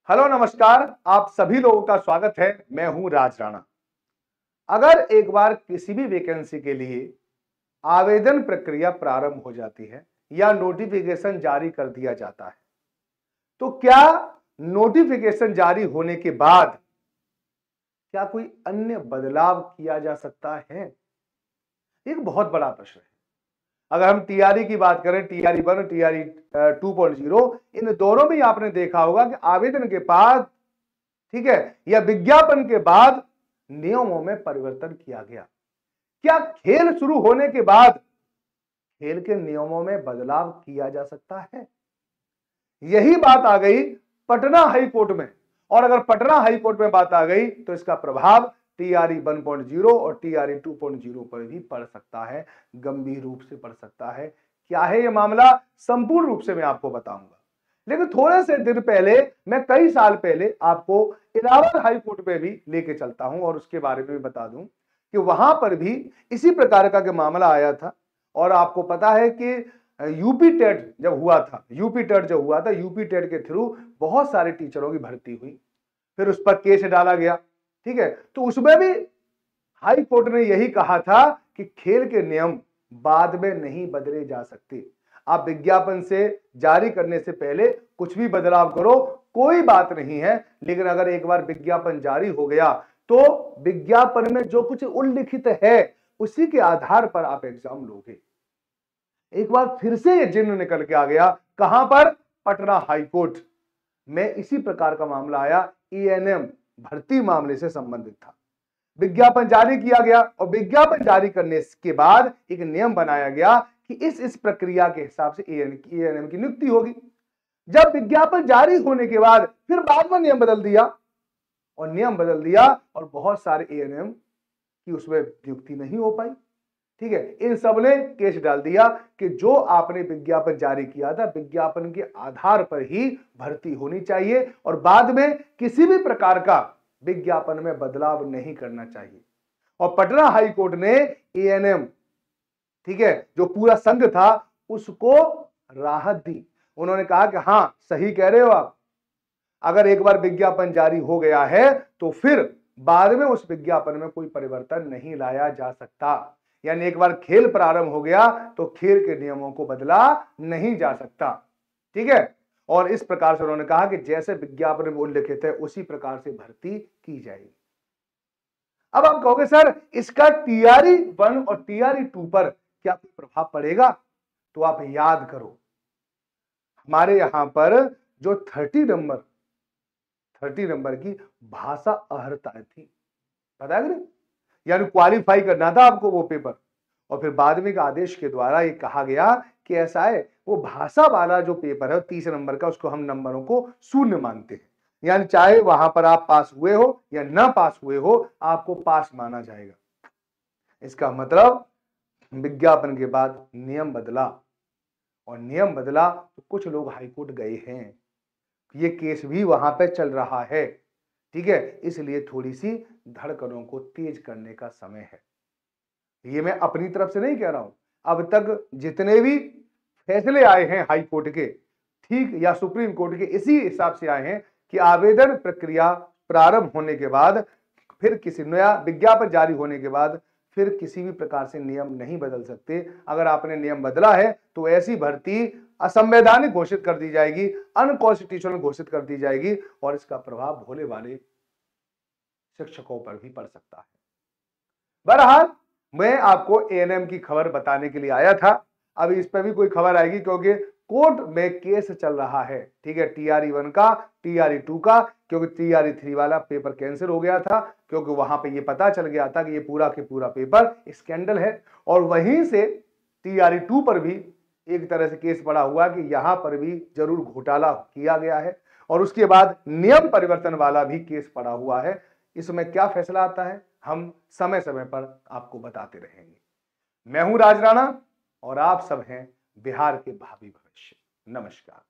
Hello नमस्कार, आप सभी लोगों का स्वागत है। मैं हूं राज राणा। अगर एक बार किसी भी वैकेंसी के लिए आवेदन प्रक्रिया प्रारंभ हो जाती है या नोटिफिकेशन जारी कर दिया जाता है, तो क्या नोटिफिकेशन जारी होने के बाद क्या कोई अन्य बदलाव किया जा सकता है? एक बहुत बड़ा प्रश्न है। अगर हम टीआरई की बात करें, टीआरई 1 टीआरई 2.0, इन दोनों में आपने देखा होगा कि आवेदन के बाद, ठीक है, या विज्ञापन के बाद नियमों में परिवर्तन किया गया। क्या खेल शुरू होने के बाद खेल के नियमों में बदलाव किया जा सकता है? यही बात आ गई पटना हाई कोर्ट में। और अगर पटना हाई कोर्ट में बात आ गई तो इसका प्रभाव टीआरई 1.0 और टीआरई 2.0 पर भी पड़ सकता है, गंभीर रूप से पड़ सकता है। क्या है यह मामला, संपूर्ण रूप से मैं आपको बताऊंगा। लेकिन थोड़े से दिन पहले, मैं कई साल पहले आपको इलाहाबाद हाई कोर्ट में भी लेके चलता हूं और उसके बारे में भी बता दूं कि वहां पर भी इसी प्रकार का मामला आया था। और आपको पता है कि यूपी टेट जब हुआ था, यूपी टेट के थ्रू बहुत सारे टीचरों की भर्ती हुई, फिर उस पर केस डाला गया। ठीक है, तो उसमें भी हाई कोर्ट ने यही कहा था कि खेल के नियम बाद में नहीं बदले जा सकते। आप विज्ञापन से जारी करने से पहले कुछ भी बदलाव करो, कोई बात नहीं है, लेकिन अगर एक बार विज्ञापन जारी हो गया तो विज्ञापन में जो कुछ उल्लिखित है उसी के आधार पर आप एग्जाम लोगे। एक बार फिर से ये जिन्न निकल के आ गया। कहां पर? पटना हाई कोर्ट में इसी प्रकार का मामला आया। एएनएम भर्ती मामले से संबंधित था। विज्ञापन जारी किया गया और विज्ञापन जारी करने के बाद एक नियम बनाया गया कि इस प्रक्रिया के हिसाब से एएनएम की नियुक्ति होगी। जब विज्ञापन जारी होने के बाद फिर बाद में नियम बदल दिया और बहुत सारे एएनएम की उसमें नियुक्ति नहीं हो पाई। ठीक है, इन सब ने केस डाल दिया कि जो आपने विज्ञापन जारी किया था, विज्ञापन के आधार पर ही भर्ती होनी चाहिए और बाद में किसी भी प्रकार का विज्ञापन में बदलाव नहीं करना चाहिए। और पटना हाई कोर्ट ने एएनएम, ठीक है, जो पूरा संघ था, उसको राहत दी। उन्होंने कहा कि हां, सही कह रहे हो आप, अगर एक बार विज्ञापन जारी हो गया है तो फिर बाद में उस विज्ञापन में कोई परिवर्तन नहीं लाया जा सकता। यानी एक बार खेल प्रारंभ हो गया तो खेल के नियमों को बदला नहीं जा सकता। ठीक है, और इस प्रकार से उन्होंने कहा कि जैसे विज्ञापन में उल्लिखित है उसी प्रकार से भर्ती की जाएगी। अब आप कहोगे सर, इसका टीआरई 1 और टीआरई 2 पर क्या कोई प्रभाव पड़ेगा? तो आप याद करो, हमारे यहां पर जो 30 नंबर की भाषा अर्हता थी, पता है कि, यानी क्वालिफाई करना था आपको वो पेपर। और फिर बाद में आदेश के द्वारा ये कहा गया कि ऐसा है, वो भाषा वाला जो पेपर है 30 नंबर का, उसको हम नंबरों को शून्य मानते हैं। यानी चाहे वहां पर आप पास हुए हो या ना पास हुए हो, आपको पास माना जाएगा। इसका मतलब विज्ञापन के बाद नियम बदला, और नियम बदला तो कुछ लोग हाईकोर्ट गए हैं, ये केस भी वहां पे चल रहा है। ठीक है, इसलिए थोड़ी सी धड़कनों को तेज करने का समय है। ये मैं अपनी तरफ से नहीं कह रहा हूं, अब तक जितने भी फैसले आए हैं हाई कोर्ट के, ठीक, या सुप्रीम कोर्ट के, इसी हिसाब से आए हैं कि आवेदन प्रक्रिया प्रारंभ होने के बाद, फिर किसी नया विज्ञापन जारी होने के बाद फिर किसी भी प्रकार से नियम नहीं बदल सकते। अगर आपने नियम बदला है तो ऐसी भर्ती असंवैधानिक घोषित कर दी जाएगी, अनकॉन्स्टिट्यूशनल घोषित कर दी जाएगी, और इसका प्रभाव भोले वाले शिक्षकों पर भी पड़ सकता है। बहरहाल, मैं आपको एएनएम की खबर बताने के लिए आया था। अभी इस पर भी कोई खबर आएगी क्योंकि कोर्ट में केस चल रहा है। ठीक है, टीआरई 1 का, टीआरई 2 का, क्योंकि टीआरई 3 वाला पेपर कैंसिल हो गया था, क्योंकि वहां पे ये पता चल गया था कि ये पूरा के पूरा पेपर स्कैंडल है। और वहीं से टीआरई 2 पर भी एक तरह से केस पड़ा हुआ कि यहां पर भी जरूर घोटाला किया गया है। और उसके बाद नियम परिवर्तन वाला भी केस पड़ा हुआ है। इसमें क्या फैसला आता है, हम समय समय पर आपको बताते रहेंगे। मैं हूं राज राणा और आप सब हैं बिहार के भावी भविष्य। नमस्कार।